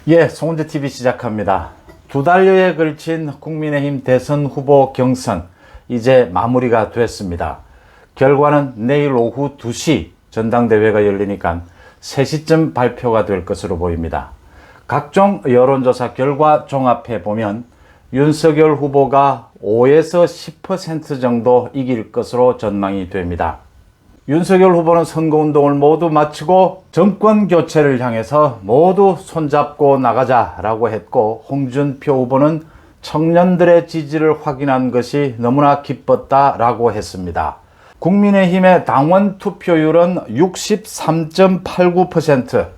예, 송은재TV 시작합니다. 두 달여에 걸친 국민의힘 대선 후보 경선 이제 마무리가 됐습니다. 결과는 내일 오후 2시 전당대회가 열리니까 3시쯤 발표가 될 것으로 보입니다. 각종 여론조사 결과 종합해 보면 윤석열 후보가 5에서 10% 정도 이길 것으로 전망이 됩니다. 윤석열 후보는 선거운동을 모두 마치고 정권 교체를 향해서 모두 손잡고 나가자라고 했고, 홍준표 후보는 청년들의 지지를 확인한 것이 너무나 기뻤다라고 했습니다. 국민의힘의 당원 투표율은 63.89%,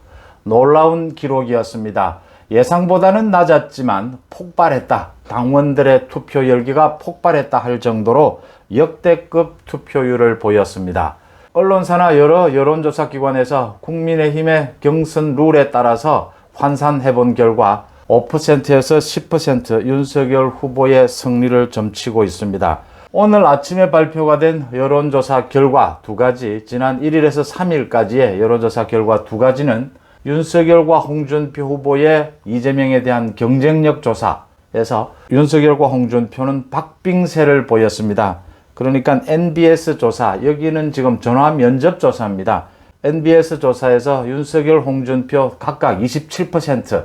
놀라운 기록이었습니다. 예상보다는 낮았지만 폭발했다. 당원들의 투표 열기가 폭발했다 할 정도로 역대급 투표율을 보였습니다. 언론사나 여러 여론조사 기관에서 국민의힘의 경선 룰에 따라서 환산해 본 결과 5%에서 10% 윤석열 후보의 승리를 점치고 있습니다. 오늘 아침에 발표가 된 여론조사 결과 두 가지, 지난 1일에서 3일까지의 여론조사 결과 두 가지는 윤석열과 홍준표 후보의 이재명에 대한 경쟁력 조사에서 윤석열과 홍준표는 박빙세를 보였습니다. 그러니까 NBS 조사, 여기는 지금 전화 면접 조사입니다. NBS 조사에서 윤석열, 홍준표 각각 27%.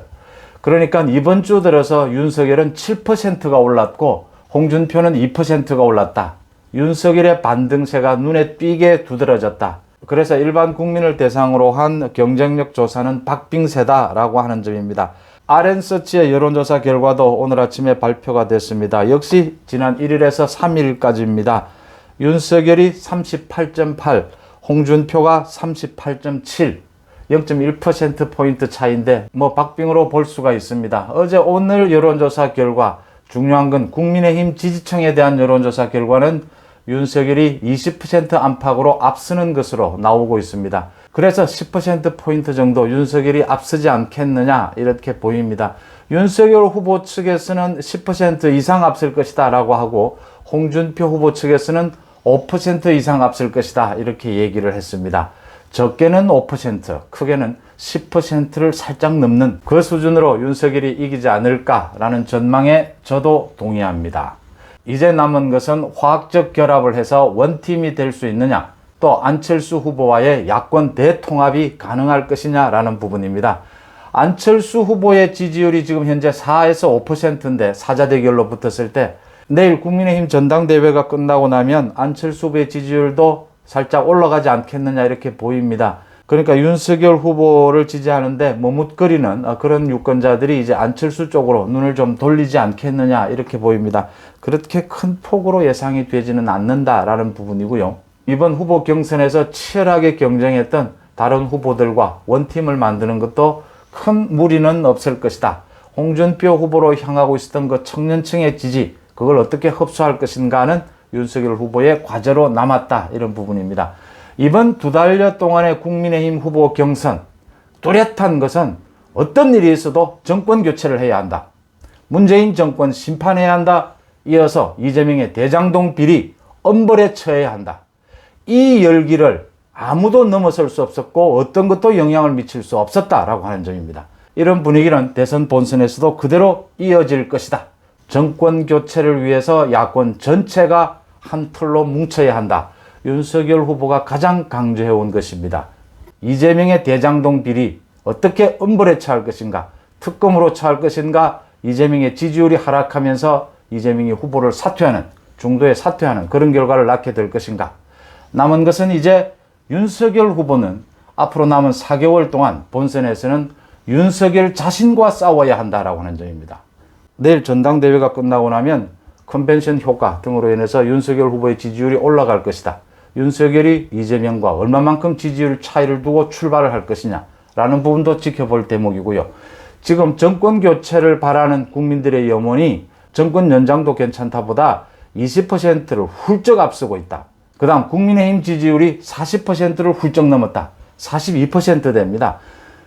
그러니까 이번 주 들어서 윤석열은 7%가 올랐고 홍준표는 2%가 올랐다. 윤석열의 반등세가 눈에 띄게 두드러졌다. 그래서 일반 국민을 대상으로 한 경쟁력 조사는 박빙세다라고 하는 점입니다. RN서치의 여론조사 결과도 오늘 아침에 발표가 됐습니다. 역시 지난 1일에서 3일까지입니다. 윤석열이 38.8, 홍준표가 38.7, 0.1%포인트 차이인데 박빙으로 볼 수가 있습니다. 어제 오늘 여론조사 결과, 중요한 건 국민의힘 지지층에 대한 여론조사 결과는 윤석열이 20% 안팎으로 앞서는 것으로 나오고 있습니다. 그래서 10%포인트 정도 윤석열이 앞서지 않겠느냐 이렇게 보입니다. 윤석열 후보 측에서는 10% 이상 앞설 것이다 라고 하고, 홍준표 후보 측에서는 5% 이상 앞설 것이다 이렇게 얘기를 했습니다. 적게는 5%, 크게는 10%를 살짝 넘는 그 수준으로 윤석열이 이기지 않을까라는 전망에 저도 동의합니다. 이제 남은 것은 화학적 결합을 해서 원팀이 될 수 있느냐, 또 안철수 후보와의 야권 대통합이 가능할 것이냐라는 부분입니다. 안철수 후보의 지지율이 지금 현재 4에서 5%인데 사자 대결로 붙었을 때 내일 국민의힘 전당대회가 끝나고 나면 안철수 후보의 지지율도 살짝 올라가지 않겠느냐 이렇게 보입니다. 그러니까 윤석열 후보를 지지하는데 머뭇거리는 그런 유권자들이 이제 안철수 쪽으로 눈을 좀 돌리지 않겠느냐 이렇게 보입니다. 그렇게 큰 폭으로 예상이 되지는 않는다라는 부분이고요. 이번 후보 경선에서 치열하게 경쟁했던 다른 후보들과 원팀을 만드는 것도 큰 무리는 없을 것이다. 홍준표 후보로 향하고 있었던 그 청년층의 지지, 그걸 어떻게 흡수할 것인가는 윤석열 후보의 과제로 남았다, 이런 부분입니다. 이번 두 달여 동안의 국민의힘 후보 경선, 뚜렷한 것은 어떤 일이 있어도 정권 교체를 해야 한다. 문재인 정권 심판해야 한다. 이어서 이재명의 대장동 비리 엄벌에 처해야 한다. 이 열기를 아무도 넘어설 수 없었고 어떤 것도 영향을 미칠 수 없었다라고 하는 점입니다. 이런 분위기는 대선 본선에서도 그대로 이어질 것이다. 정권 교체를 위해서 야권 전체가 한 틀로 뭉쳐야 한다. 윤석열 후보가 가장 강조해온 것입니다. 이재명의 대장동 비리 어떻게 엄벌에 처할 것인가, 특검으로 처할 것인가, 이재명의 지지율이 하락하면서 이재명이 후보를 사퇴하는, 중도에 사퇴하는 그런 결과를 낳게 될 것인가. 남은 것은 이제 윤석열 후보는 앞으로 남은 4개월 동안 본선에서는 윤석열 자신과 싸워야 한다라고 하는 점입니다. 내일 전당대회가 끝나고 나면 컨벤션 효과 등으로 인해서 윤석열 후보의 지지율이 올라갈 것이다. 윤석열이 이재명과 얼마만큼 지지율 차이를 두고 출발을 할 것이냐 라는 부분도 지켜볼 대목이고요. 지금 정권 교체를 바라는 국민들의 염원이 정권 연장도 괜찮다 보다 20%를 훌쩍 앞서고 있다. 그 다음 국민의힘 지지율이 40%를 훌쩍 넘었다. 42% 됩니다.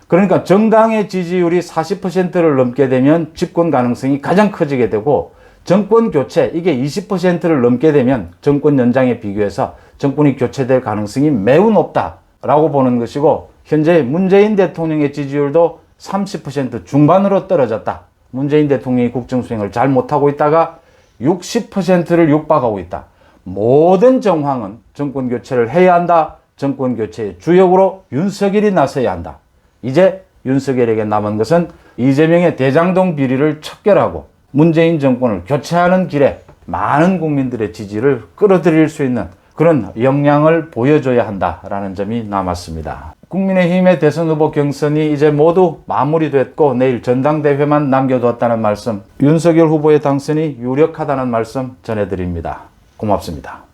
그러니까 정당의 지지율이 40%를 넘게 되면 집권 가능성이 가장 커지게 되고, 정권 교체, 이게 20%를 넘게 되면 정권 연장에 비교해서 정권이 교체될 가능성이 매우 높다라고 보는 것이고, 현재 문재인 대통령의 지지율도 30% 중반으로 떨어졌다. 문재인 대통령이 국정수행을 잘 못하고 있다가 60%를 육박하고 있다. 모든 정황은 정권교체를 해야 한다. 정권교체의 주역으로 윤석열이 나서야 한다. 이제 윤석열에게 남은 것은 이재명의 대장동 비리를 척결하고 문재인 정권을 교체하는 길에 많은 국민들의 지지를 끌어들일 수 있는 그런 역량을 보여줘야 한다라는 점이 남았습니다. 국민의힘의 대선 후보 경선이 이제 모두 마무리됐고 내일 전당대회만 남겨두었다는 말씀, 윤석열 후보의 당선이 유력하다는 말씀 전해드립니다. 고맙습니다.